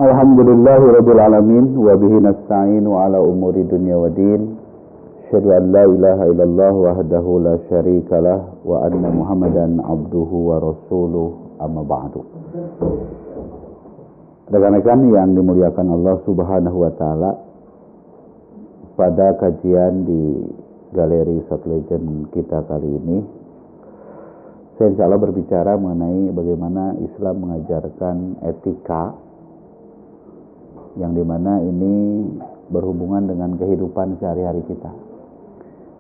Alhamdulillahirabbil alamin wa bihi nasta'inu ala umuri dunya waddin. Asyhadu an la ilaha illallah wahdahu la syarikalah wa anna Muhammadan abduhu wa rasuluh, amma ba'du. Rekan-rekan yang dimuliakan Allah Subhanahu wa taala, pada kajian di Galeri Short Legend kita kali ini, saya insya Allah berbicara mengenai bagaimana Islam mengajarkan etika, yang dimana ini berhubungan dengan kehidupan sehari-hari kita,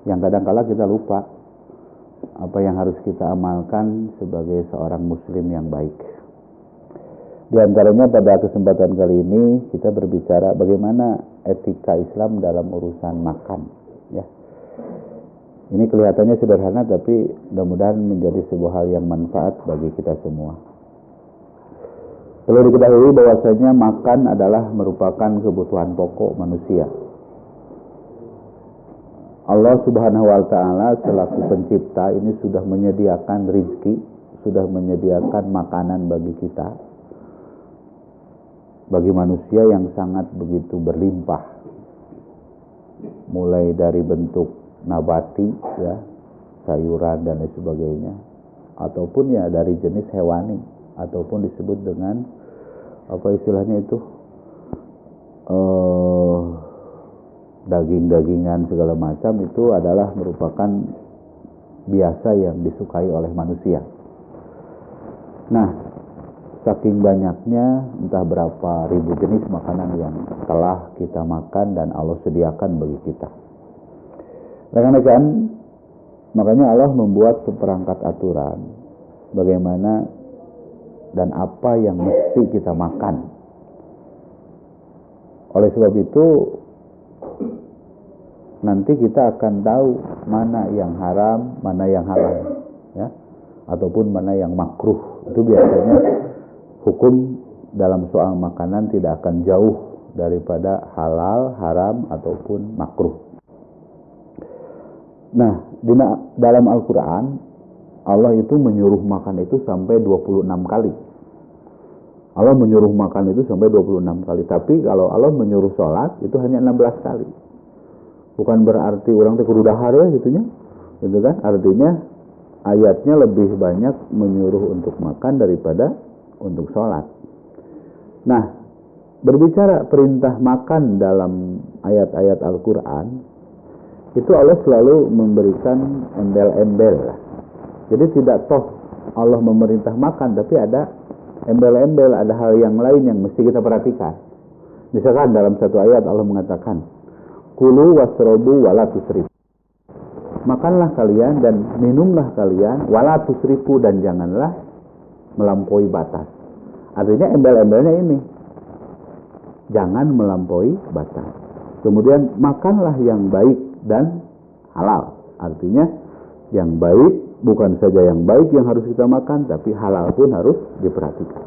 yang kadang-kala kita lupa apa yang harus kita amalkan sebagai seorang muslim yang baik. Di antaranya pada kesempatan kali ini kita berbicara bagaimana etika Islam dalam urusan makan, ya. Ini kelihatannya sederhana, tapi mudah-mudahan menjadi sebuah hal yang manfaat bagi kita semua. Perlu diketahui bahwasanya makan adalah merupakan kebutuhan pokok manusia. Allah Subhanahu wa taala selaku pencipta ini sudah menyediakan rizki, sudah menyediakan makanan bagi kita, bagi manusia yang sangat begitu berlimpah, mulai dari bentuk nabati, ya, sayuran dan lain sebagainya, ataupun ya dari jenis hewani, ataupun disebut dengan apa istilahnya itu, daging-dagingan segala macam, itu adalah merupakan biasa yang disukai oleh manusia. Nah, saking banyaknya, entah berapa ribu jenis makanan yang telah kita makan dan Allah sediakan bagi kita. Rekan-rekan, makanya Allah membuat seperangkat aturan bagaimana dan apa yang mesti kita makan. Oleh sebab itu, nanti kita akan tahu mana yang haram, mana yang halal, ya, ataupun mana yang makruh. Itu biasanya hukum dalam soal makanan tidak akan jauh daripada halal, haram, ataupun makruh. Nah, dalam Al-Quran, Allah itu menyuruh makan itu sampai 26 kali. Allah menyuruh makan itu sampai 26 kali. Tapi kalau Allah menyuruh sholat, itu hanya 16 kali. Bukan berarti orang itu kudu dahar ya gitunya, gitu kan? Artinya ayatnya lebih banyak menyuruh untuk makan daripada untuk sholat. Nah, berbicara perintah makan dalam ayat-ayat Al-Quran, itu Allah selalu memberikan embel-embel. Jadi tidak toh Allah memerintah makan, tapi ada embel-embel, ada hal yang lain yang mesti kita perhatikan. Misalkan dalam satu ayat Allah mengatakan, kulu wasrobu wala tusrifu. Makanlah kalian dan minumlah kalian, wala tusrifu, dan janganlah melampaui batas. Artinya embel-embelnya ini, jangan melampaui batas. Kemudian makanlah yang baik dan halal. Artinya yang baik, bukan saja yang baik yang harus kita makan, tapi halal pun harus diperhatikan.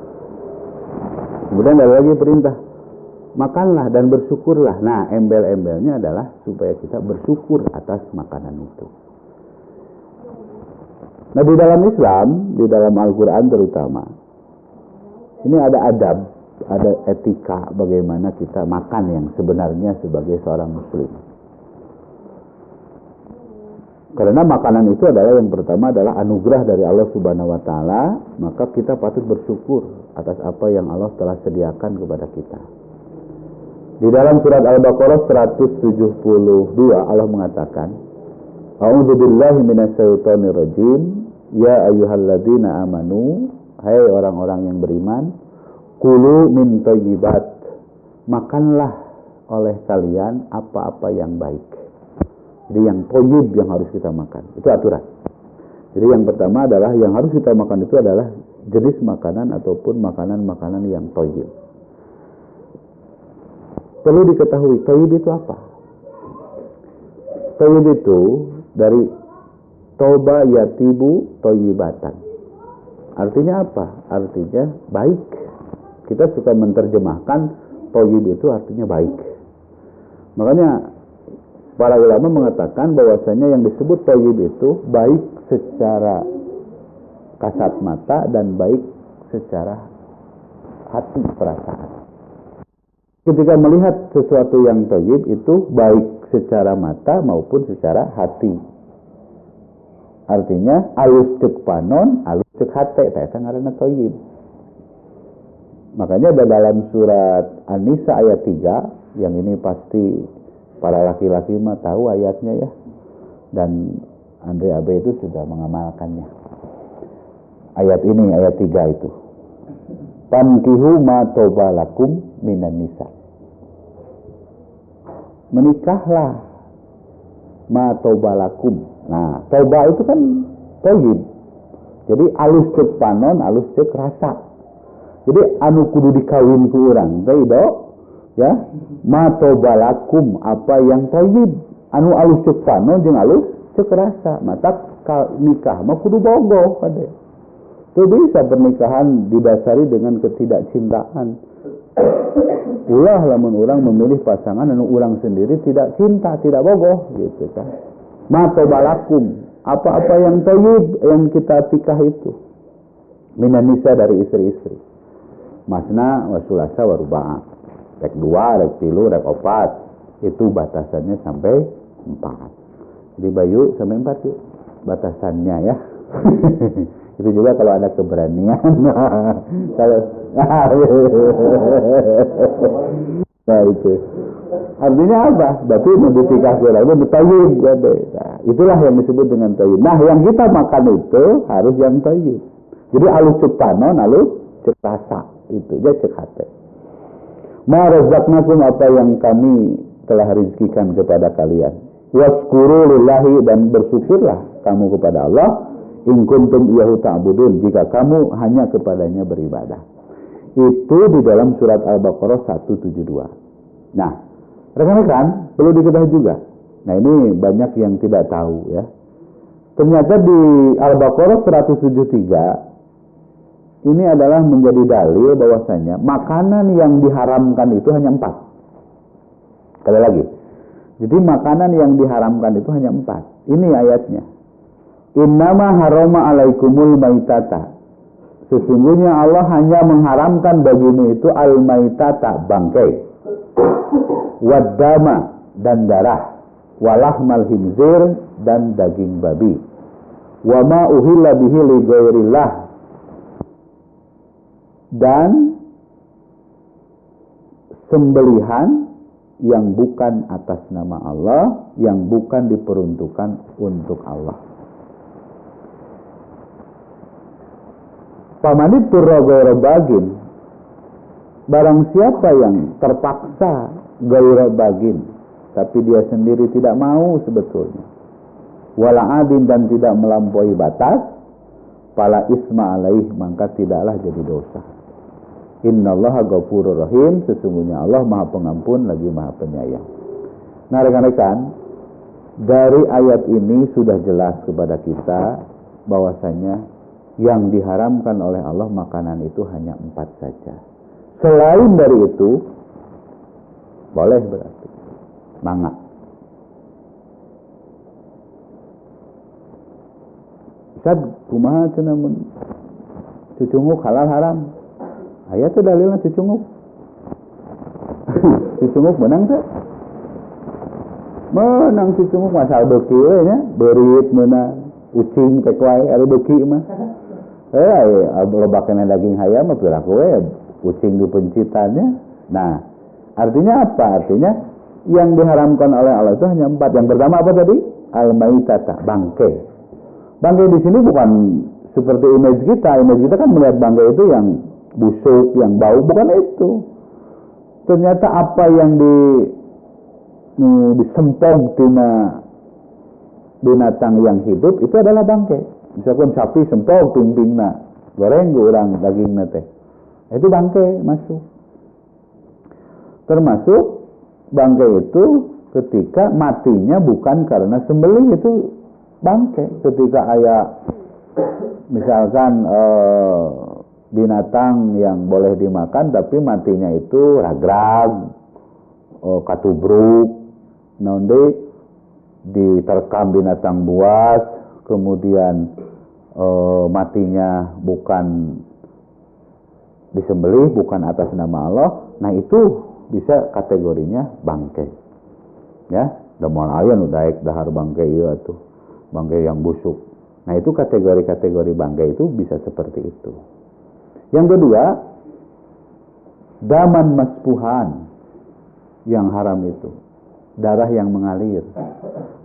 Kemudian ada lagi perintah, makanlah dan bersyukurlah. Nah, embel-embelnya adalah supaya kita bersyukur atas makanan itu. Nah, di dalam Islam, di dalam Al-Quran terutama, ini ada adab, ada etika bagaimana kita makan yang sebenarnya sebagai seorang muslim. Karena makanan itu adalah yang pertama adalah anugerah dari Allah Subhanahu wa taala, maka kita patut bersyukur atas apa yang Allah telah sediakan kepada kita. Di dalam surat Al-Baqarah 172 Allah mengatakan, A'udzubillahi minasyaitonir rajim, ya ayyuhalladzina amanu, hai orang-orang yang beriman, kulu min thayyibat, makanlah oleh kalian apa-apa yang baik. Jadi yang thayyib yang harus kita makan, itu aturan. Jadi yang pertama adalah yang harus kita makan itu adalah jenis makanan ataupun makanan-makanan yang thayyib. Perlu diketahui thayyib itu apa? Thayyib itu dari toba yatibu thayyibatan. Artinya apa? Artinya baik. Kita suka menerjemahkan thayyib itu artinya baik. Makanya para ulama mengatakan bahwasanya yang disebut thayyib itu baik secara kasat mata dan baik secara hati, perasaan. ketika melihat sesuatu yang thayyib itu baik secara mata maupun secara hati. Artinya alus cek panon, alus cek hate, eta ngaranna thayyib. Makanya ada dalam surat An-Nisa ayat 3, yang ini pasti para laki-laki mah tahu ayatnya ya. Dan Andre Abe itu sudah mengamalkannya. Ayat ini, ayat 3 itu. Fankihu ma toba lakum minan nisa. Menikahlah ma toba lakum. Nah, toba itu kan thayyib. Jadi alus cek panon, alus cek rasa. Jadi anu kudu dikawin ku urang teh ya, ma toba lakum, apa yang thayyib. Anu alus cek panon jeung alus cek rasa. Mata nikah mah kudu bogoh kade. Itu bisa pernikahan didasari dengan ketidakcintaan. Ulah lamun orang memilih pasangan anu urang sendiri tidak cinta, tidak bogoh gitu kan. Ma tobalakum, apa-apa yang thayyib yang kita tikah itu. Minan nisa dari istri-istri. Masna wa sulasa wa ruba'. Rek 2, rek 3, rek 4. Itu batasannya sampai 4. Jadi bayu sampai 4 yuk. Batasannya ya. Itu juga kalau ada keberanian. Kalau nah itu artinya apa? Berarti menditikah itu thayyib. Nah, itulah yang disebut dengan thayyib. Nah, yang kita makan itu harus yang thayyib. Jadi alus cek panon, alus cek rasa itu, jadi cek hati. Ma razaqnakum, apa yang kami telah rezekikan kepada kalian. Waskuru lillahi, dan bersyukurlah kamu kepada Allah. In kuntum iyyahu ta'budun, jika kamu hanya kepadanya beribadah. Itu di dalam surat Al-Baqarah 172. Nah, rekan-rekan perlu diketahui juga. Nah, ini banyak yang tidak tahu ya. Ternyata di Al-Baqarah 173 ini adalah menjadi dalil bahwasanya makanan yang diharamkan itu hanya 4. Sekali lagi. Jadi makanan yang diharamkan itu hanya 4. Ini ayatnya. Innama harama alaikumul maitata. Sesungguhnya Allah hanya mengharamkan bagimu itu al-maitata, bangkai, waddama, dan darah, walahmal hinzir, dan daging babi, wa ma uhilla bihi li ghairillah, dan sembelihan yang bukan atas nama Allah, yang bukan diperuntukkan untuk Allah. Pamanit turra gaira bagin, barang siapa yang terpaksa gaira bagin, tapi dia sendiri tidak mau sebetulnya, wala adin, dan tidak melampaui batas, fala isma alaih, maka tidaklah jadi dosa. Innallaha ghafurur rahim, sesungguhnya Allah Maha Pengampun lagi Maha Penyayang. Nah, rekan-rekan, dari ayat ini sudah jelas kepada kita bahwasanya yang diharamkan oleh Allah makanan itu hanya 4 saja. Selain dari itu boleh berarti mangga. Sad kumaha cenah mun cucunguk halal haram? Aya teh dalilna cucunguk. Cucunguk menang teh? Menang cucunguk masal beuki we nya, beurit meunang, ucing teh wae aya beuki mah. Lobakan daging hayam mah piraku kucing dipencitannya. Nah, artinya apa? Artinya yang diharamkan oleh Allah itu hanya 4. Yang pertama apa tadi? Al-maitata, bangkai. Bangkai di sini bukan seperti image kita. Image kita kan melihat bangkai itu yang busuk, yang bau, bukan itu. Ternyata apa yang disempog tina binatang yang hidup itu adalah bangkai. Misalkan sapi sempog ping-pingna, goreng urang dagingna teh. Itu bangkai masuk. Termasuk bangkai itu ketika matinya bukan karena sembelih, itu bangkai. Ketika aya misalkan binatang yang boleh dimakan tapi matinya itu ragrag, katubruk, naon deui diterkam binatang buas, kemudian matinya bukan disembelih, bukan atas nama Allah. Nah, itu bisa kategorinya bangkai. Ya, da moal aya nu daek dahar bangkai ieu atuh. Bangkai yang busuk. Nah, itu kategori-kategori bangkai itu bisa seperti itu. Yang kedua, daman maspuhan yang haram itu. Darah yang mengalir.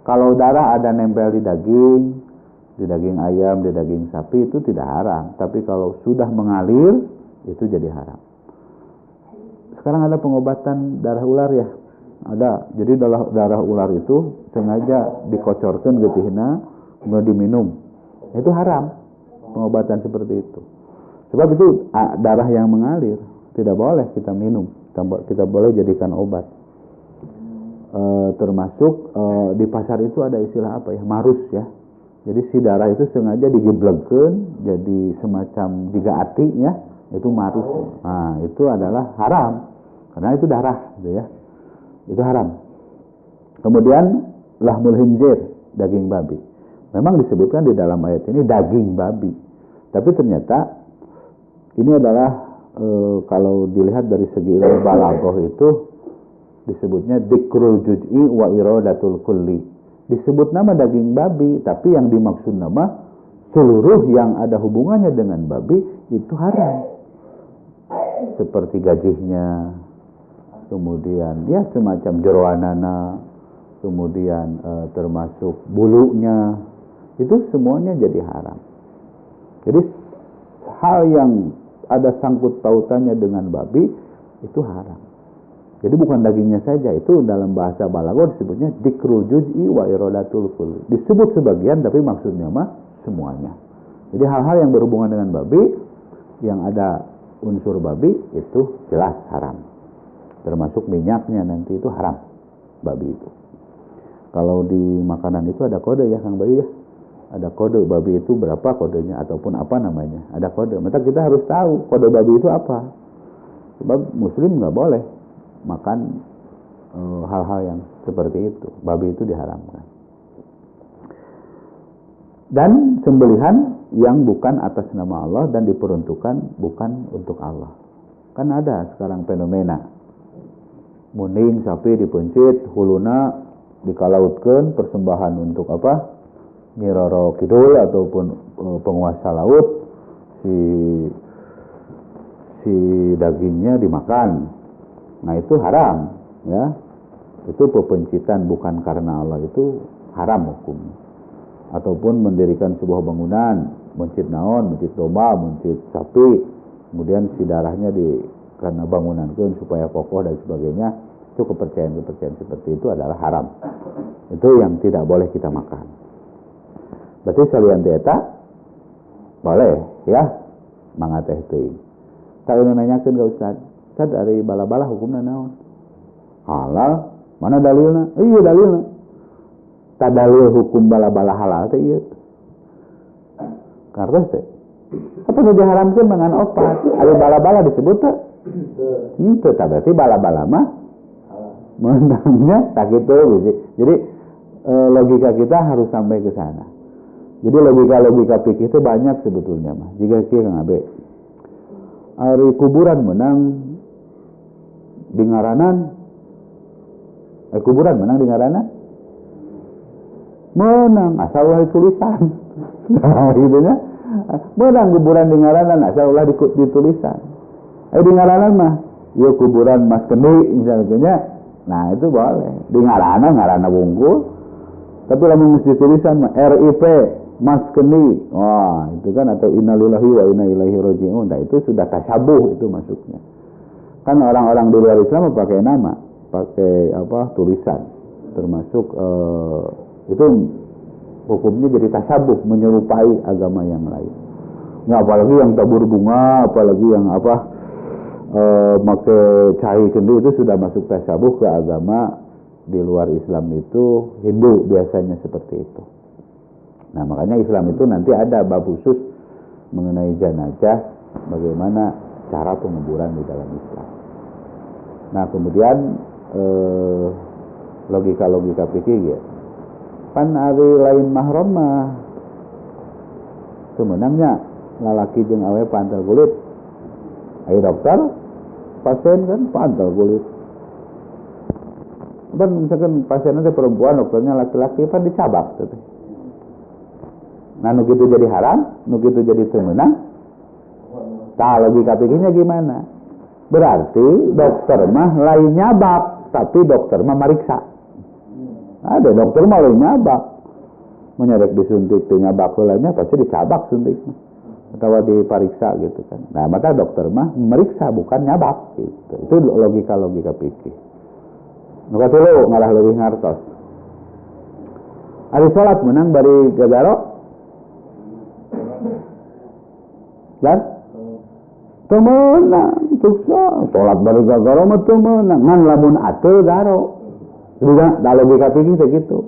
Kalau darah ada nempel di daging ayam, di daging sapi itu tidak haram. Tapi kalau sudah mengalir, itu jadi haram. Sekarang ada pengobatan darah ular ya. Ada. Jadi darah ular itu sengaja dikocorkan getihna, kemudian diminum. Itu haram. Pengobatan seperti itu. Sebab itu darah yang mengalir. Tidak boleh kita minum. Kita boleh jadikan obat. Termasuk di pasar itu ada istilah apa ya, marus ya. Jadi si darah itu sengaja digeblegkeun jadi semacam jiga ati ya, itu marus. Nah, itu adalah haram karena itu darah gitu ya. Itu haram. Kemudian lahmul khinzir, daging babi. Memang disebutkan di dalam ayat ini daging babi. Tapi ternyata ini adalah kalau dilihat dari segi ilmu balaghah itu disebutnya dzikrul juz'i wa iradatul kulli. Disebut nama daging babi, tapi yang dimaksud nama seluruh yang ada hubungannya dengan babi itu haram. Seperti gajihnya, kemudian ya semacam jeroanana, kemudian termasuk bulunya, itu semuanya jadi haram. Jadi hal yang ada sangkut pautannya dengan babi itu haram. Jadi bukan dagingnya saja, itu dalam bahasa balaghah disebutnya dzikrul juz'i wa iradatul kulli. Disebut sebagian tapi maksudnya mah semuanya. Jadi hal-hal yang berhubungan dengan babi, yang ada unsur babi itu jelas haram. Termasuk minyaknya nanti itu haram, babi itu. Kalau di makanan itu ada kode ya Kang Bayu ya. Ada kode babi itu berapa kodenya ataupun apa namanya. Ada kode. Maka kita harus tahu kode babi itu apa. Sebab muslim nggak boleh makan hal-hal yang seperti itu. Babi itu diharamkan. Dan sembelihan yang bukan atas nama Allah dan diperuntukkan bukan untuk Allah. Kan ada sekarang fenomena. Muning sapi dipencit, huluna dikalautkeun persembahan untuk apa? Nyi Roro Kidul ataupun penguasa laut. Si dagingnya dimakan. Nah itu haram ya. Itu pepencitan bukan karena Allah, itu haram hukumnya. Ataupun mendirikan sebuah bangunan, mencit naon, mencit domba, mencit sapi, kemudian si darahnya karena bangunan itu supaya kokoh dan sebagainya, itu kepercayaan seperti itu adalah haram. Itu yang tidak boleh kita makan. Berarti salian eta boleh ya mangateh teuing. Tak nanyakeun ka Ustaz. Ustaz dari bala-bala hukumna naon? Halal. Mana dalilna? Iya dalilna. Tak dalil hukum bala-bala halal teh ieu. Karena teh apa nu diharamkeun mangan opat? Ari bala-bala disebut teh? Itu tah berarti bala-bala mah menangnya tak gitu. Jadi logika kita harus sampai ke sana. Jadi logika fikih itu banyak sebetulnya mah. Jika kieu Kang Abe ari kuburan menang di ngaranan, kuburan menang di ngaranan, menang asal ulah ditulisan. Nah, gitunya menang kuburan di ngaranan asal ulah ditulisan. Di ngaranan mah, ya kuburan Mas Kendi misalnya, nah itu boleh. Di ngaranan wungkul, tapi lamun mesti tulisan mah RIP Mas Kendi, wah itu kan, atau innalillahi wa inna ilaihi raji'un. Nah itu sudah tasyabuh itu masuknya. Kan orang-orang di luar Islam pakai nama, pakai apa tulisan, termasuk itu hukumnya jadi tasyabuh, menyerupai agama yang lain. Nggak apalagi yang tabur bunga, apalagi yang apa pakai cai kendi, itu sudah masuk tasyabuh ke agama di luar Islam. Itu Hindu biasanya seperti itu. Nah makanya Islam itu nanti ada bab khusus mengenai jenazah, bagaimana cara penguburan di dalam Islam. Nah kemudian logika fikih ya. Pan ari lain mahram mah semenangnya lalaki jeung awe pantal kulit. Ai dokter, pasien kan pantal kulit. Kan misalkan pasiennya perempuan, dokternya laki-laki, kan dicabak gitu. Nah, nu kitu jadi haram, nu kitu jadi teu meunang. Tah logika pikirnya gimana? Berarti dokter mah lain nyabak, tapi dokter mah mariksa. Ada dokter mah lain nyabak. Menyerek disuntik teu nyabak heulanya pasti dicabak suntiknya. Atau dipariksa gitu kan. Nah, maka dokter mah meriksa bukan nyabak gitu. Itu logika pikir. Nu katilu ngalah leuwih ngartos. Ari salat menang bari gagaro. Dan temenang sukses salat bari gagaro mah temenang ngan lamun ateu garo. Juga da logika pikir begitu.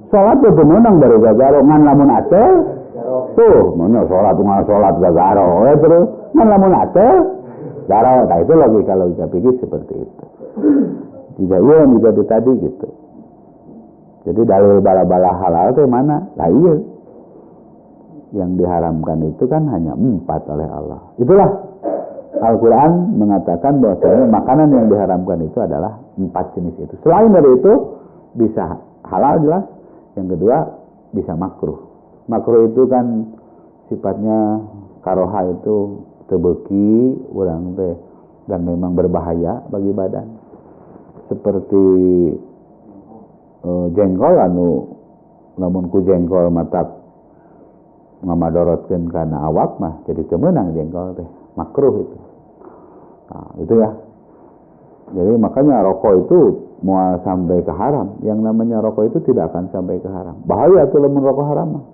Salat teh temenang bari gagaro ngan lamun ateu tuh, mana sholat gagaro, terus mana lamun ateu garo. Nah, itu logika pikir seperti itu. Tidak iya menjadi tadi gitu. Jadi dalil bala-bala halal itu mana? Nah iya. Yang diharamkan itu kan hanya 4 oleh Allah. Itulah Al-Quran mengatakan bahwasanya makanan yang diharamkan itu adalah 4 jenis itu. Selain dari itu bisa halal jelas. Yang kedua bisa makruh. Makruh itu kan sifatnya karoha itu tebeki urang teh dan memang berbahaya bagi badan. Seperti jengkol anu lamun ku jengkol matak ngamadorotkeun kana awak mah jadi teu meunang jengkol teh, makruh itu. Nah, itu ya. Jadi makanya rokok itu mau sampai ke haram. Yang namanya rokok itu tidak akan sampai ke haram. Bahaya tuh lamun rokok haram mah.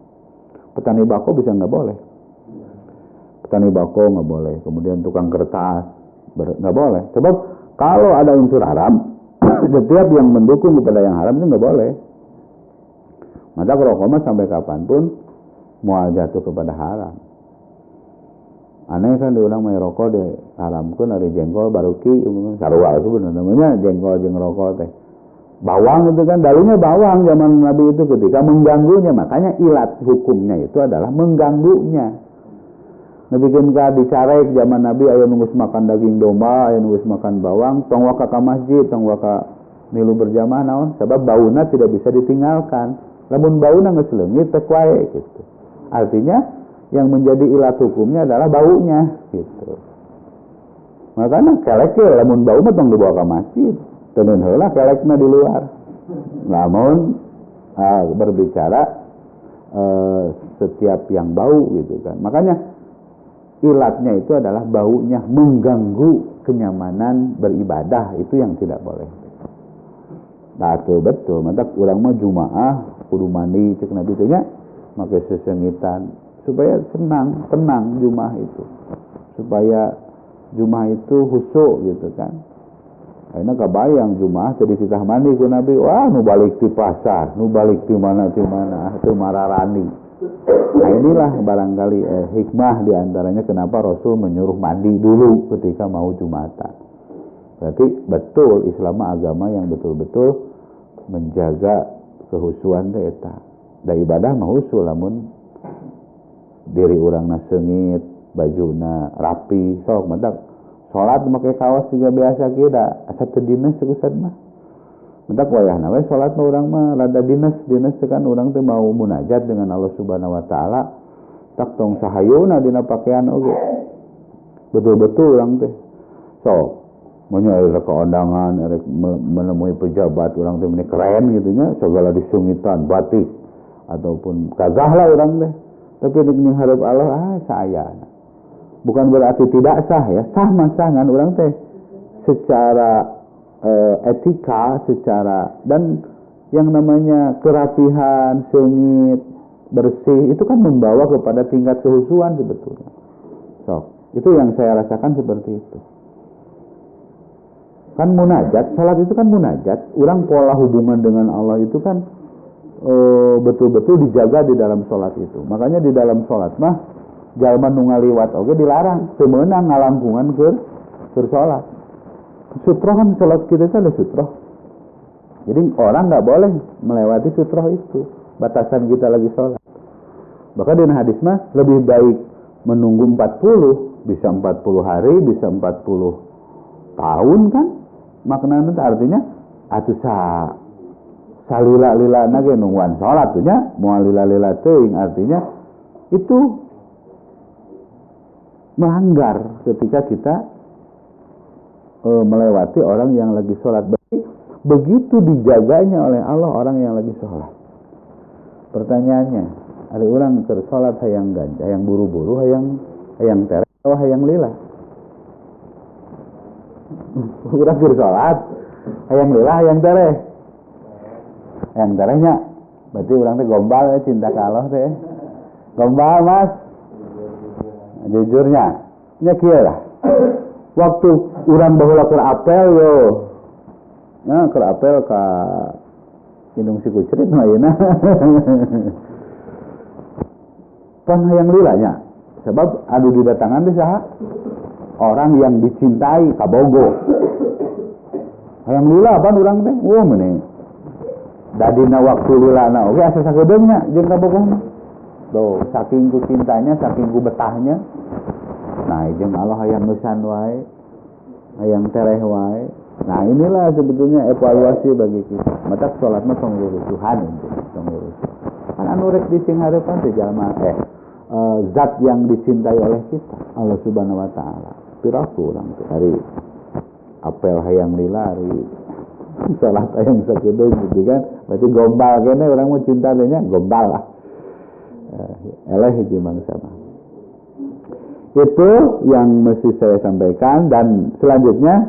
Petani bako bisa nggak boleh. Petani bako nggak boleh. Kemudian tukang kertas nggak boleh. Sebab kalau ada unsur haram, setiap yang mendukung kepada yang haram itu nggak boleh. Maka rokok mah sampai kapanpun mau jatuh kepada haram. Aneh kan diulang main rokok diharamkan dari jengkol baruki sarua itu benar namanya jengkol jeung rokok teh. Bawang itu kan dalilnya bawang zaman Nabi itu ketika mengganggunya, makanya ilat hukumnya itu adalah mengganggunya. Nabi kan dicarek zaman Nabi aya nunggus makan daging domba, aya nunggus makan bawang, tong waka ka masjid, tong waka milu berjamaah naon, sebab bauna tidak bisa ditinggalkan. Lamun bauna geus leungit teh wae gitu. Artinya yang menjadi ilat hukumnya adalah baunya gitu. Makanya kelek lamun bau mah tong dibawa ke masjid. Tenan heula kelekna di luar. Namun berbicara setiap yang bau gitu kan. Makanya ilatnya itu adalah baunya mengganggu kenyamanan beribadah, itu yang tidak boleh. Nah, itu betul. Maka urang mah jumaah kudu mandi cek Nabi teh nya make sesengitan supaya tenang jumaah itu. Supaya jumaah itu khusyuk gitu kan. Ayeuna kabayang jumaah jadi sitah mandi ku Nabi, wah nu balik di pasar, nu balik di mana itu mararani. Nah, inilah barangkali hikmah diantaranya kenapa Rasul menyuruh mandi dulu ketika mau Jumatan. Berarti betul Islam agama yang betul-betul menjaga kehusuan teh eta. Da ibadah mah husu lamun diri urangna seungit, bajuna rapi, sok mentak salat make kaos juga biasa kieu da asa teu dinas kusan mah. Mentak wayahna we salat mah urang mah rada dinas kan urang teh mau munajat dengan Allah Subhanahu wa taala. Tak tong sahayuna dina pakaian oge. Betul-betul urang teh. Sok monya aya keundangan erek menemui pejabat urang teh meni keren gitu nya segala disungitan batik ataupun kagah lah urang teh. Tapi nek hareup Allah saayana. Bukan berarti tidak sah ya, sah masangan orang teh secara etika, secara dan yang namanya kerapihan, sengit, bersih itu kan membawa kepada tingkat kehusuan sebetulnya. So, itu yang saya rasakan seperti itu. Kan munajat, salat itu kan munajat, orang pola hubungan dengan Allah itu kan betul-betul dijaga di dalam salat itu. Makanya di dalam salat mah jalma nu ngaliwat oge dilarang, teu meunang ngalangkungan keur salat. Sutroh kan salat kita itu ada sutroh. Jadi orang enggak boleh melewati sutroh itu, batasan kita lagi salat. Bahkan di hadis mah lebih baik menunggu 40, bisa 40 hari, bisa 40 tahun kan. Maknanya artinya atuh salila-lilana ge nungguan salat tuh nya, moal lila-lila teuing artinya itu melanggar ketika kita melewati orang yang lagi sholat. Begitu dijaganya oleh Allah orang yang lagi sholat. Pertanyaannya, ada orang keur sholat hayang ganja, hayang buru-buru, hayang tereh, atau hayang lila. Urang keur sholat, hayang lila, hayang tereh. Hayang terehnya, berarti orang teh gombal ya, cinta ka Allah teh. Gombal mas, jujurnya, nya kieu lah. Waktu urang baheula keur apel yo, ya keur apel ka indung si kucrit mah ayeuna. Pan hayang lilanya, sebab adu didatangan teh saha? Orang yang dicintai kabogo. Hayang lila pan urang teh, meuneu. Dadina waktu lilana oge asa sakedeungnya jeung kabogo mah. Tuh, saking ku cintanya, saking ku betahnya. Nah, jeung Allah hayang nusan wae, hayang tereh wae. Nah, inilah sebetulnya evaluasi bagi kita. Matak salat mah tong lurusuhan itu, tong lurusuh. Kan anu rek dising hareupan teh jalma zat yang dicintai oleh kita, Allah Subhanahu wa taala. Piraku urang teh hari apel hayang lila, hari salat hayang sakedeung gitu kan. Berarti gombal kene urang mah cinta teh nya gombal lah. Eleh hiji mangsa mah. Itu yang mesti saya sampaikan. Dan selanjutnya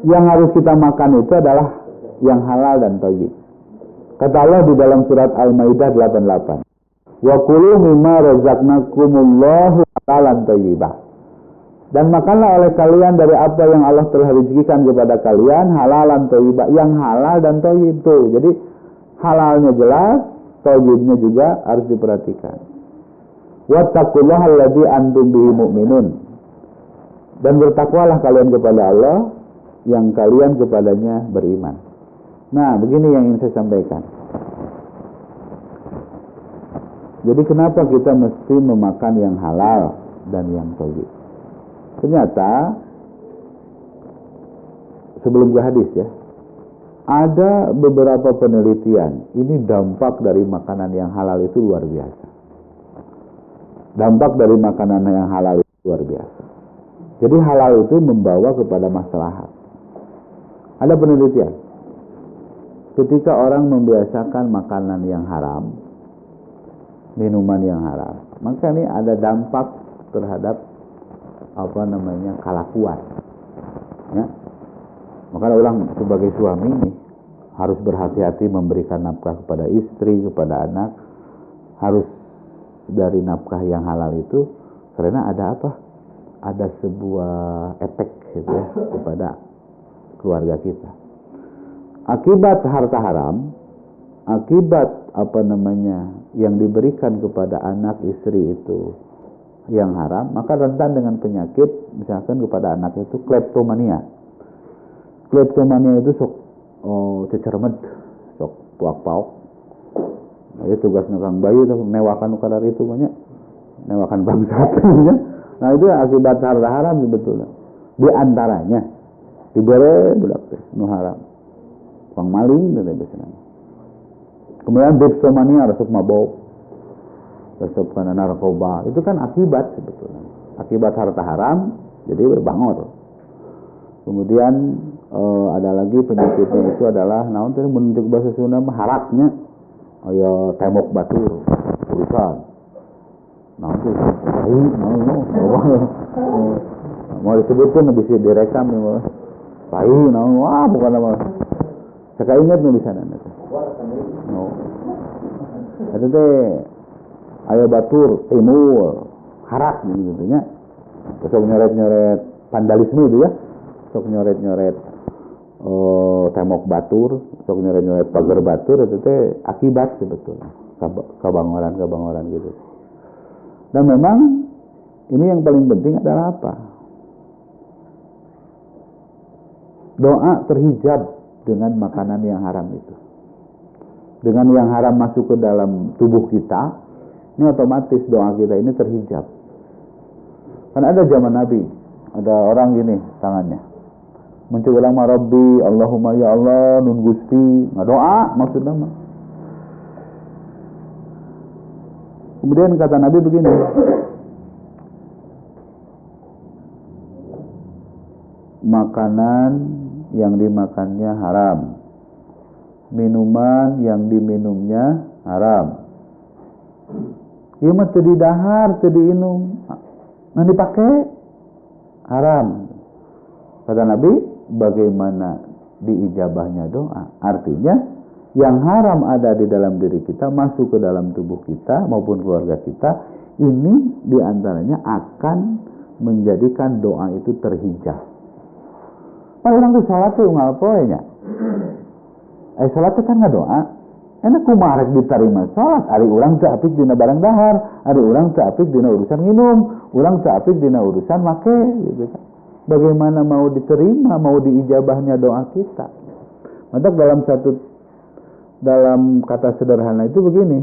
yang harus kita makan itu adalah yang halal dan thayyib. Kata Allah di dalam surat Al-Maidah 88, wa kulu mimma razaqnakumullahu halalan thayyibah. Dan makanlah oleh kalian dari apa yang Allah telah rezekikan kepada kalian, halalan thayyibah, yang halal dan thayyib tuh. Jadi halalnya jelas, thayyibnya juga harus diperhatikan. Wattaqullaha alladzi antum bihi mu'minun. Dan bertakwalah kalian kepada Allah yang kalian kepadanya beriman. Nah, begini yang ingin saya sampaikan. Jadi kenapa kita mesti memakan yang halal dan yang thayyib? Ternyata sebelum ke hadis ya, ada beberapa penelitian. Ini dampak dari makanan yang halal itu luar biasa. Dampak dari makanan yang halal itu luar biasa. Jadi halal itu membawa kepada maslahat. Ada penelitian. Ketika orang membiasakan makanan yang haram, minuman yang haram, maka ini ada dampak terhadap kelakuan. Ya. Maka orang sebagai suami nih harus berhati-hati memberikan nafkah kepada istri, kepada anak. Harus dari nafkah yang halal itu, karena ada apa? Ada sebuah efek gitu ya, kepada keluarga kita. Akibat harta haram, akibat yang diberikan kepada anak istri itu yang haram, maka rentan dengan penyakit, misalkan kepada anak itu kleptomania. Kleptomania itu sok cecermet, sok puak-pauk. Nah, itu tugasnya kang bayi itu newakan ukadar itu banyak, newakan bangsat. Nah, itu akibat harta haram sebetulnya. Di antaranya dibere budak teh nu haram. Pang maling teh biasanya. Kemudian dipsomania, resep mabok, resep kana narkoba, itu kan akibat sebetulnya. Akibat harta haram jadi berbangor. Kemudian ada lagi penyakitnya itu adalah naon teh menunjuk bahasa Sunda mah haraknya. Aya temok batur urusan. Nah, itu mau disebutkan bisa direkam ya. Pai wah bukan nama. Saya ingat di sana nanti. No. Itu teh aya batur timur harak gitu nya. Sok nyoret-nyoret vandalisme itu ya. Sok nyoret-nyoret temok batur, sok nyoret-nyoret pagar batur, itu teh akibat sebetulnya kebangoran gitu. Dan memang ini yang paling penting adalah apa? Doa terhijab dengan makanan yang haram itu. Dengan yang haram masuk ke dalam tubuh kita, ini otomatis doa kita ini terhijab. Kan ada zaman Nabi, ada orang gini tangannya. Muncul ulang mah Rabbi, Allahumma ya Allah, nun Gusti, ngadoa maksudnya mah. Kemudian kata Nabi begini, makanan yang dimakannya haram, minuman yang diminumnya haram. Ieu mah teu didahar, teu diinum, ngan dipake haram. Kata Nabi, bagaimana diijabahnya doa? Artinya yang haram ada di dalam diri kita, masuk ke dalam tubuh kita maupun keluarga kita, ini diantaranya akan menjadikan doa itu terhijab. Orang tuh salat tuh unggal poenya. Salat kan ngadoa. Enak kumaha rek diterima salat, ari urang teu apik dina barang dahar, ari urang teu apik dina urusan minum, urang teu apik dina urusan make gitu kan. Bagaimana mau diterima, mau diijabahnya doa kita? Maka dalam kata sederhana itu begini,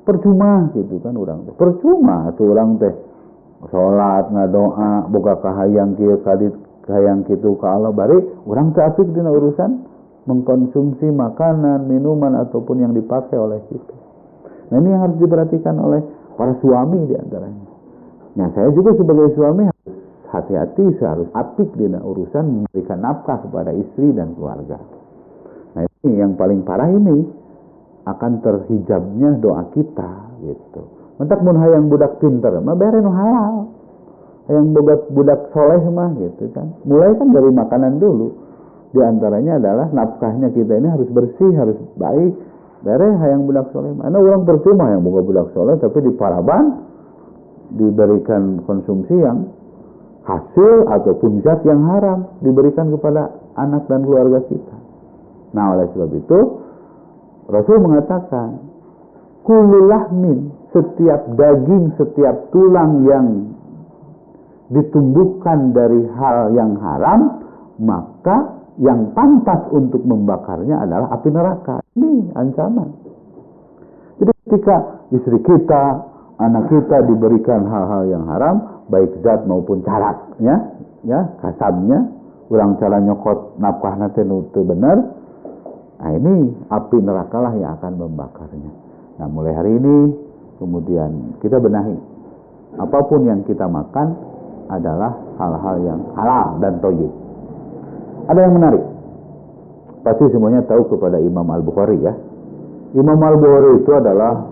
percuma gitu kan orang teh. Percuma tuh orang teh salat ngadoa boga kahayang kieu kahayang kitu ka Allah bari urang teu apik dina urusan mengkonsumsi makanan, minuman ataupun yang dipakai oleh kita. Nah, ini yang harus diperhatikan oleh para suami di antaranya. Nah, saya juga sebagai suami harus hati-hati, harus apik dina urusan memberikan nafkah kepada istri dan keluarga. Nah, ini yang paling parah ini akan terhijabnya doa kita gitu. Mentak mun hayang budak pinter mah bere nu halal. Hayang budak soleh mah gitu kan. Mulai kan dari makanan dulu. Di antaranya adalah nafkahnya kita ini harus bersih, harus baik. Bere hayang budak soleh mah. Ana urang percuma hayang boga budak soleh tapi di paraban diberikan konsumsi yang hasil ataupun zat yang haram diberikan kepada anak dan keluarga kita. Nah, oleh sebab itu Rasul mengatakan kullu lahmin, setiap daging, setiap tulang yang ditumbuhkan dari hal yang haram, maka yang pantas untuk membakarnya adalah api neraka. Ini ancaman. Jadi ketika istri kita, anak kita diberikan hal-hal yang haram, baik zat maupun caraknya, ya, kasabnya, urang cara nyokot nafkahna teh nu teu bener, nah ini api neraka lah yang akan membakarnya. Nah, mulai hari ini kemudian kita benahi, apapun yang kita makan adalah hal-hal yang halal dan thayyib. Ada yang menarik, pasti semuanya tahu kepada Imam Al-Bukhari ya. Imam Al-Bukhari itu adalah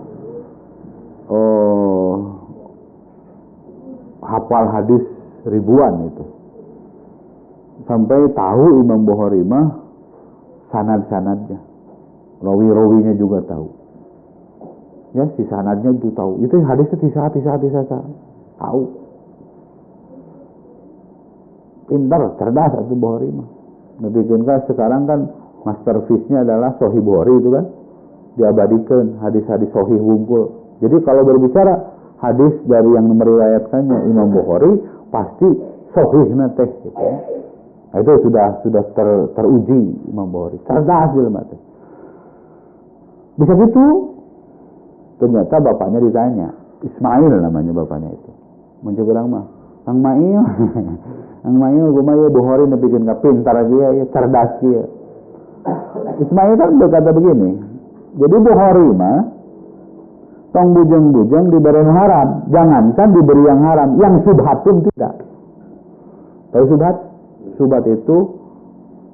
hafal hadis ribuan itu. Sampai tahu Imam Bukhari mah sanad-sanadnya. Rawi-rawinya juga tahu. Ya, si sanadnya itu tahu. Itu hadisnya tisah. Tahu. Pintar, cerdas itu Bukhari mah. Nabikan sekarang kan masterpiece-nya adalah Sahih Bukhari itu kan. Diabadikan hadis-hadis sahih wungkul. Jadi kalau berbicara hadis dari yang meriwayatkannya Imam Bukhari pasti sahihna teh gitu ya. Nah, itu sudah teruji Imam Bukhari. Cerdas jelema teh. Bisa gitu. Ternyata bapaknya ditanya, Ismail namanya bapaknya itu. Muncul urang mah, Kang Mail. Kang Mail kumaha Bukhari nepikeun ka pintar lagi ya, cerdas kieu. Ismail kan berkata begini, jadi Bukhari mah tong bujang-bujang diberi yang haram, jangankan diberi yang haram, yang subhat pun tidak. Tahu subhat? Subhat itu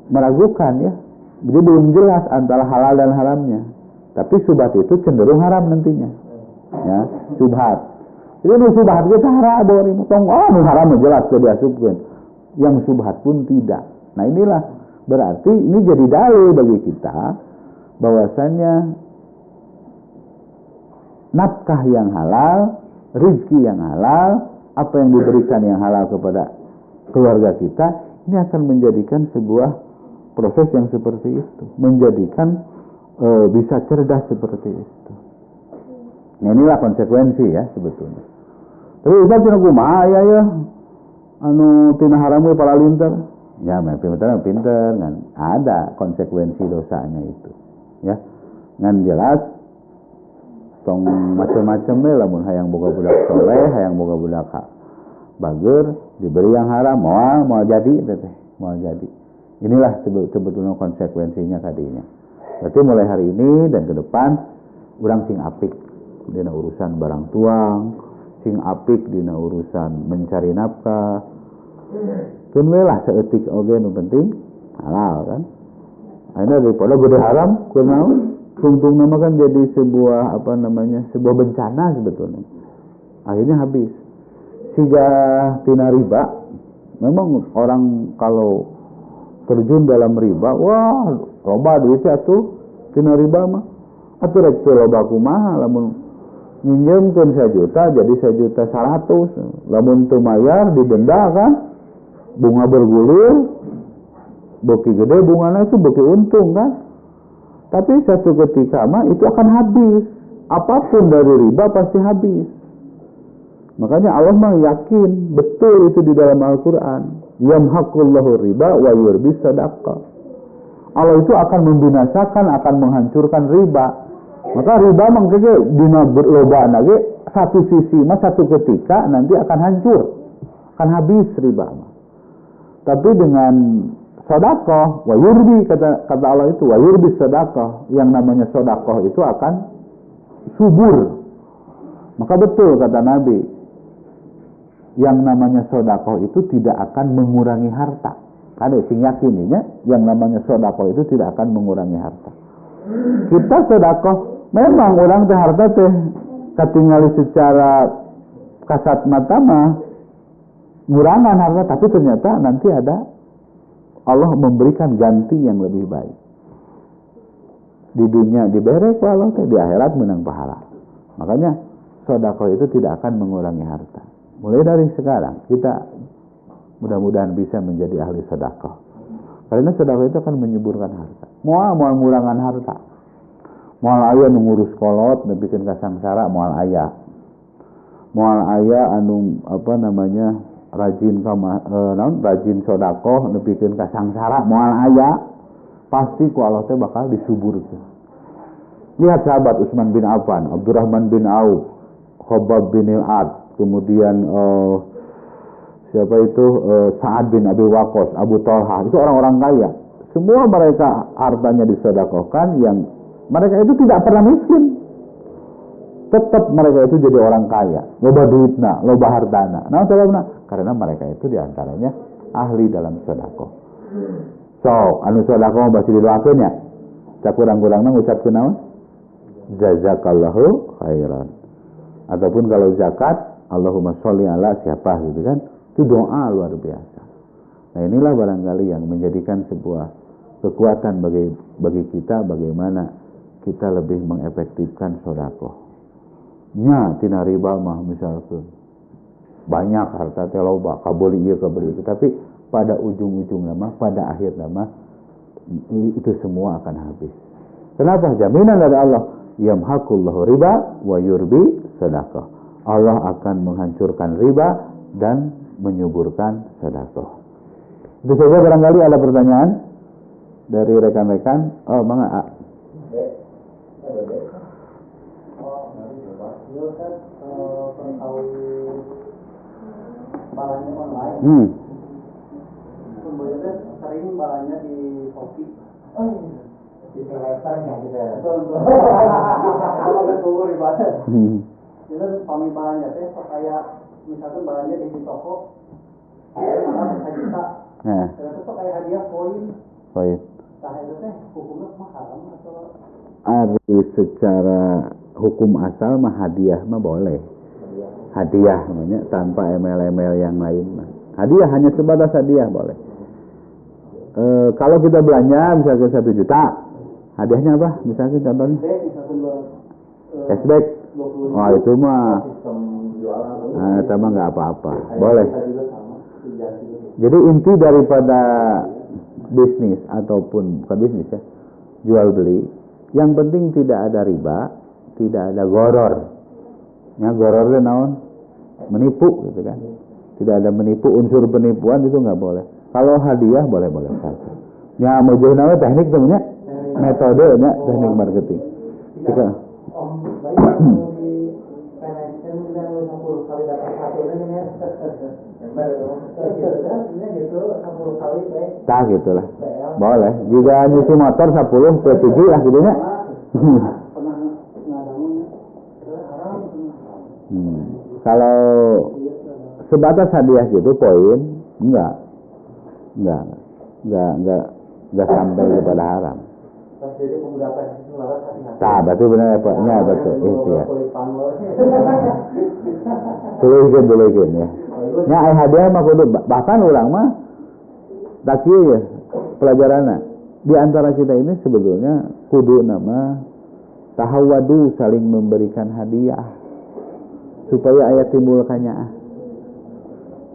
meragukan ya, jadi belum jelas antara halal dan haramnya. Tapi subhat itu cenderung haram nantinya, ya subhat. Jadi nu subhat kita haram, Bukhari tong nu haram jelas sudah diasupkeun, yang subhat pun tidak. Nah, inilah berarti ini jadi dalil bagi kita bahwasannya nafkah yang halal, rizki yang halal, apa yang diberikan yang halal kepada keluarga kita, ini akan menjadikan sebuah proses yang seperti itu, menjadikan bisa cerdas seperti itu. Nah, inilah konsekuensi ya sebetulnya. Tapi Ustaz cenah kumaha ya anu tina haram we pala linter. Ya, pinter kan ada konsekuensi dosanya itu. Ya. Ngan jelas tong macam-macam we lamun hayang boga budak soleh, hayang boga budak bager, diberi yang haram, moal jadi teh, moal jadi. Inilah sebetulnya konsekuensinya kadinya. Berarti mulai hari ini dan ke depan urang sing apik dina urusan barang tuang, sing apik dina urusan mencari nafkah. Keun we lah saeutik oge nu penting halal kan. Akhirnya daripada gede haram, kunaon? Tungtung nama kan jadi sebuah sebuah bencana sebetulnya. Akhirnya habis. Siga tina riba, memang orang kalau terjun dalam riba, wah loba duitnya atuh tina riba mah. Atuh rek teu loba kumaha lamun nginjemkeun 1 juta jadi 1.100.000. Lamun teu mayar didenda kan. Bunga bergulir, beki gede bunganya itu beki untung kan. Tapi satu ketika mah itu akan habis. Apapun dari riba pasti habis. Makanya Allah mah yakin betul itu di dalam Al-Quran. Yamhaqullahu riba wa yurbis sadaqah. Allah itu akan membinasakan, akan menghancurkan riba. Maka riba mangkege dina berlobaan lagi satu sisi mah satu ketika nanti akan hancur, akan habis riba mah. Tapi dengan sedekah, wa yurbi kata Allah itu, wa yurbi sedekah, yang namanya sedekah itu akan subur. Maka betul kata Nabi, yang namanya sedekah itu tidak akan mengurangi harta. Kan sing yakininya yang namanya sedekah itu tidak akan mengurangi harta. Kita sedekah memang orang teh harta teh katingali secara kasat mata mah ngurangan harta, tapi ternyata nanti ada Allah memberikan ganti yang lebih baik. Di dunia diberi ku Allah teh, di akhirat menang pahala. Makanya sedekah itu tidak akan mengurangi harta. Mulai dari sekarang kita mudah-mudahan bisa menjadi ahli sedekah. Karena sedekah itu akan menyuburkan harta. Moal ngurangan harta. Moal aya nu ngurus kolot nepikeun ka sangsara moal aya. Moal aya anu rajin rajin sedekah nepikeun ka sangsara moal aya, pasti ku Allah teh bakal disuburkeun. Lihat sahabat Utsman bin Affan, Abdurrahman bin Auf, Khabbab bin Al-Ad, kemudian siapa itu Sa'ad bin Abi Waqqas, Abu Talha, itu orang-orang kaya. Semua mereka hartanya disedekahkan, yang mereka itu tidak pernah miskin. Tetap mereka itu jadi orang kaya, loba duitna, loba hartana. Nah, sebabna karena mereka itu diantaranya ahli dalam sedekah. So, anu sedekah pasti didoakeun ya. Cak kurang-kurangna ngucapkeun naon? Jazakallahu khairan. Ataupun kalau zakat, Allahumma sholli ala siapa gitu kan. Itu doa luar biasa. Nah, inilah barangkali yang menjadikan sebuah kekuatan bagi kita bagaimana kita lebih mengefektifkan sedekah. Nya tina riba mah misalkan banyak harta teh loba kabeli ieu kabeli itu, tapi pada ujung-ujungna mah pada akhirna mah itu semua akan habis. Kenapa? Jaminan dari Allah, yamhaqullahu riba wa yurbi sedekah. Allah akan menghancurkan riba dan menyuburkan sedekah. Itu saja, barangkali ada pertanyaan dari rekan-rekan. Oh, mangga. Kan tahu balanya online. Kemudian sering balanya di Shopee. Di teleponnya gitu ya. Kalau ketemu ibadah. Jadi kami balanya teh kayak misalkan balanya di toko, malah 1 juta. Terus tuh kayak hadiah koin. Nah itu teh hukumnya mah haram atau? Secara hukum asal mah hadiah mah boleh. Hadiah namanya, tanpa email-email yang lain mah. Hadiah hanya sebatas hadiah boleh. Kalau kita belanja misalnya 1 juta, hadiahnya apa? Misalnya contohnya cashback. Oh, itu mah itu mah nggak apa-apa, boleh. Jadi inti daripada bisnis ataupun bukan bisnis ya, jual beli, yang penting tidak ada riba, tidak ada goror. Ya, goror itu naon? Menipu gitu kan. Tidak ada menipu, unsur penipuan itu nggak boleh. Kalau hadiah boleh-boleh saja. Ya, mau jauh nama teknik temennya, metodenya teknik marketing. Jika gitu 10 kali Tah gitulah. Boleh. Jika nyuci motor 10 ke siji lah gitu nya. Kalau sebatas hadiah gitu poin enggak sampai kepada haram. Jadi beberapa itu larat hati-hati. Tah, berarti benar apa? Nya betul itu ya. Boleh ya. Nya hadiah mah kudu bahkan urang mah tak kieu ya pelajaranna. Di antara kita ini sebetulnya kudu nama tahawadu saling memberikan hadiah supaya aya timbul kanyaah.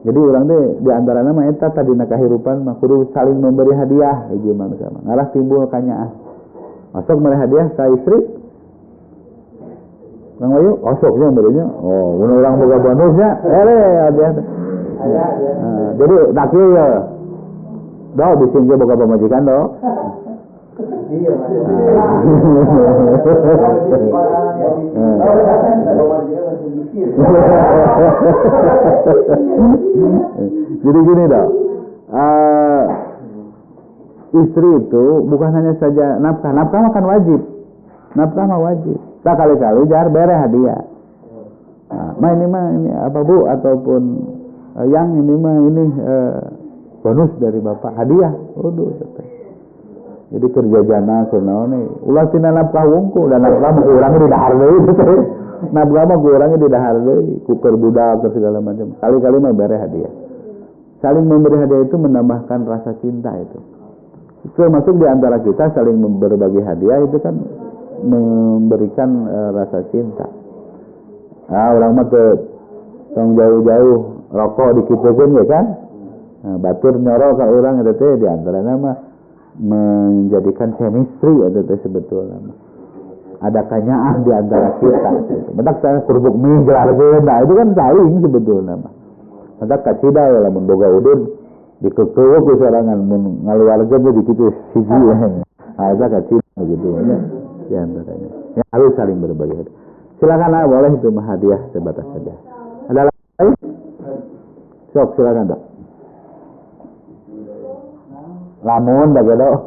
Jadi urang teh di antara nama eta tadi kahirupan mah kudu saling memberi hadiah hiji manusia mah ngalah timbul kanyaah. Masuk mere hadiah ka istri. Kang Wayu, osoknya memberinya. Oh, mun urang boga bonusnya, hadiah. Jadi tak kieu ya. Do bising ge boga pamajikan do. Iya. Jadi gini dong, istri itu bukan hanya saja nafkah makan wajib, nafkah mah wajib. Tak kali-kali jar bere hadiah. Nah, ini apa bu ataupun yang ini bonus dari bapak hadiah. Waduh, jadi kerja jana kunaon nih. Ulah tina nafkah wungkul dan nafkah mah urang di dahar deui teh. Nafkah mah urang di dahar deui, ku keur budak ke segala macam. Kali-kali mah bere hadiah. Saling memberi hadiah itu menambahkan rasa cinta itu. Termasuk di antara kita saling berbagi hadiah itu kan memberikan rasa cinta. Orang mah tong jauh-jauh rokok dikitekeun ya kan. Batur nyoro ka urang eta teh di antarana mah menjadikan chemistry itu teh sebetulnya. Ada kanyaah di antara kita. Mentak saya kurbuk mie gelarkeun itu kan saling sebetulnya mah. Mentak kacida ya lamun boga udun dikekeuh ku sorangan mun ngaluarkeun teh dikitu siji. Ada kacida gitu ya. Di antaranya. Ya harus saling berbagi. Silakan boleh itu mah hadiah sebatas saja. Ada lagi? Sok silakan Dok. Lamun bagaimana?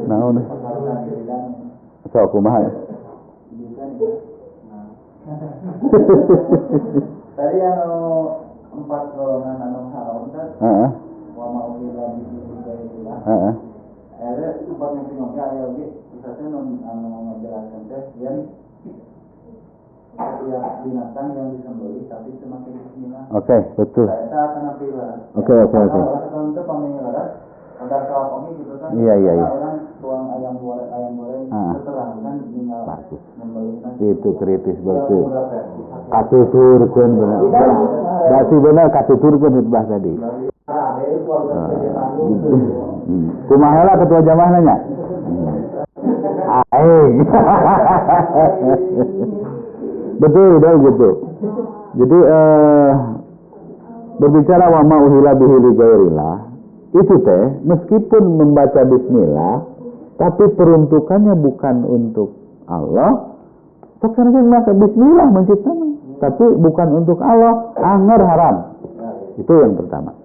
Naon? So kumaha? Tadi anu 4 golongan anu haram teh. Heeh. Wa ma'ula bihi bayyinah. Heeh. Ada tempat yang tinggal aya oge bisa teh anu menjelaskan teh yen setiap binatang yang disembelih tapi semakin bismillah. Oke, betul. Kita akan pilih. Oke. Untuk pemilah ada kalau gitu kan. Iya. Orang tuang ayam goreng terang kan tinggal membeli. Itu kritis betul. Katuturkeun benar. Berarti benar katuturkeun khutbah tadi. Kumaha lah ketua jamaah nanya? Aing. Betul gitu. Jadi berbicara wa ma uhila bihi li ghairillah, itu teh meskipun membaca bismillah tapi peruntukannya bukan untuk Allah. Sekarang maka bismillah menciptakan, tapi bukan untuk Allah, anger haram. Itu yang pertama.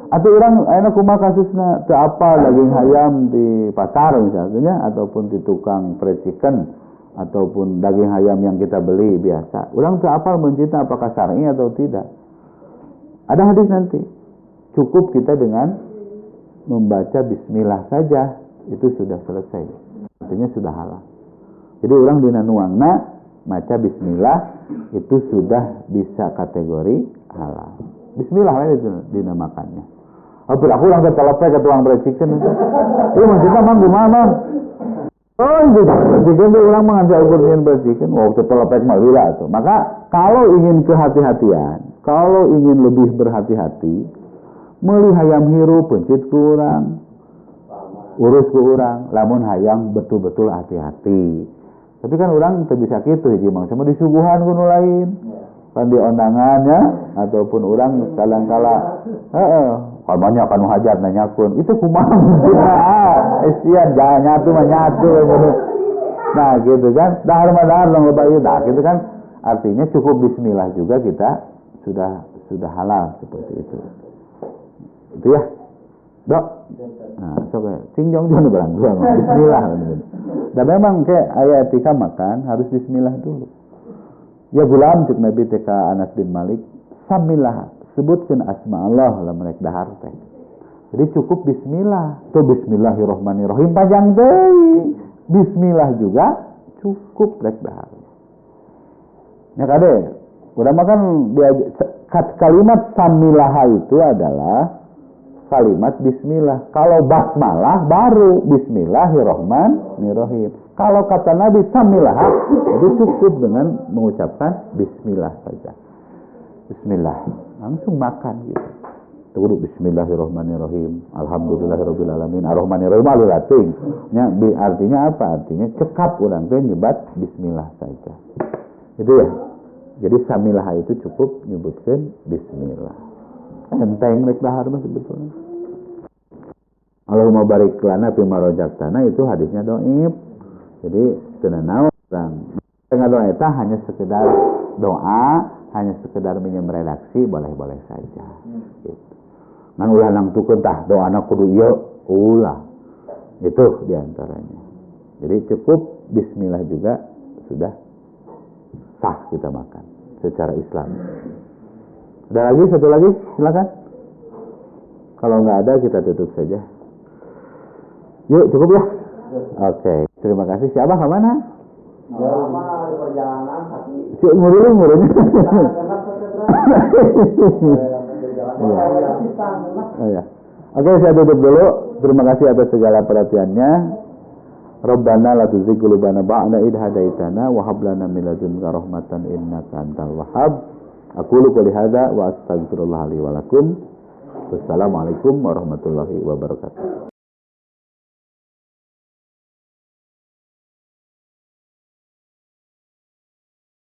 Atau orang enak kumaha kasusna teu apal daging ayam di pasar misalnya ataupun di tukang fried chicken ataupun daging ayam yang kita beli biasa. Orang teu apal mencipta apakah syar'i atau tidak. Ada hadis nanti. Cukup kita dengan membaca bismillah saja itu sudah selesai. Artinya sudah halal. Jadi orang dina nuangna maca bismillah itu sudah bisa kategori halal. Bismillah itu dinamakannya. Aku orang ketelepek ke tukang fried chicken itu. Maksudnya mang gimana? Oh, itu chicken itu orang mengambil ukuran fried chicken. Waktu telepek mah lila tuh. Maka kalau ingin kehati-hatian, kalau ingin lebih berhati-hati, meuli hayam hirup pencit ku urang, urus ku urang, lamun hayam betul-betul hati-hati. Tapi kan orang teu bisa kitu hiji mah sama disuguhan ku nu lain. Kan di ondangannya ataupun orang kadang-kala kalmanya kanu hajat nanyakeun itu kumaha istian jangan nyatu mah nyatu Nah gitu kan, dahar dong loba ieu dah gitu kan. Artinya cukup bismillah juga kita sudah halal seperti itu. Itu ya. Dok. Nah, sok cingjong jangan barang gua bismillah. Dan memang kayak ayat etika makan harus bismillah dulu. Ya gulam cek Nabi TK Anas bin Malik, samillah sebutkan asma Allah lah mereka dahar teh. Jadi cukup bismillah. Tuh bismillahirrahmanirrahim panjang deui. Bismillah juga cukup rek dahar. Ya kade, udah makan dia kalimat samillah itu adalah kalimat bismillah. Kalau basmalah baru bismillahirrahmanirrahim. Kalau kata Nabi samillah itu cukup dengan mengucapkan bismillah saja. Bismillah, langsung makan gitu. Tuh bismillahirrahmanirrahim. Alhamdulillahirabbil alamin. Arrahmanirrahim alulating. Nya artinya apa? Artinya cekap urang teh nyebat bismillah saja. Itu ya. Jadi samilah itu cukup nyebutkan bismillah. Enteng rek dahar mah sebetulnya. Allahumma barik lana fi ma razaqtana itu hadisnya dhaif. Jadi teu naon urang. Tengah doa eta hanya sekedar doa, hanya sekedar minjem redaksi boleh-boleh saja. Gitu. Ngan ulah nangtukeun tah doana kudu ieu ulah. Itu diantaranya. Jadi cukup bismillah juga sudah sah kita makan secara Islam. Ada lagi satu lagi silakan. Kalau nggak ada kita tutup saja. Yuk cukup ya. Oke. Terima kasih. Siapa kemana? Lama di perjalanan tapi. Si ngurulin. Oh ya. Oke, saya tutup dulu. Terima kasih atas segala perhatiannya. Rabbana la tuzigh qulubana ba'da idh hadaitana wa hab lana min ladunka rahmatan innaka antal wahhab. Aqulu qouli hadza wa astaghfirullah li wa lakum. Wassalamualaikum warahmatullahi wabarakatuh.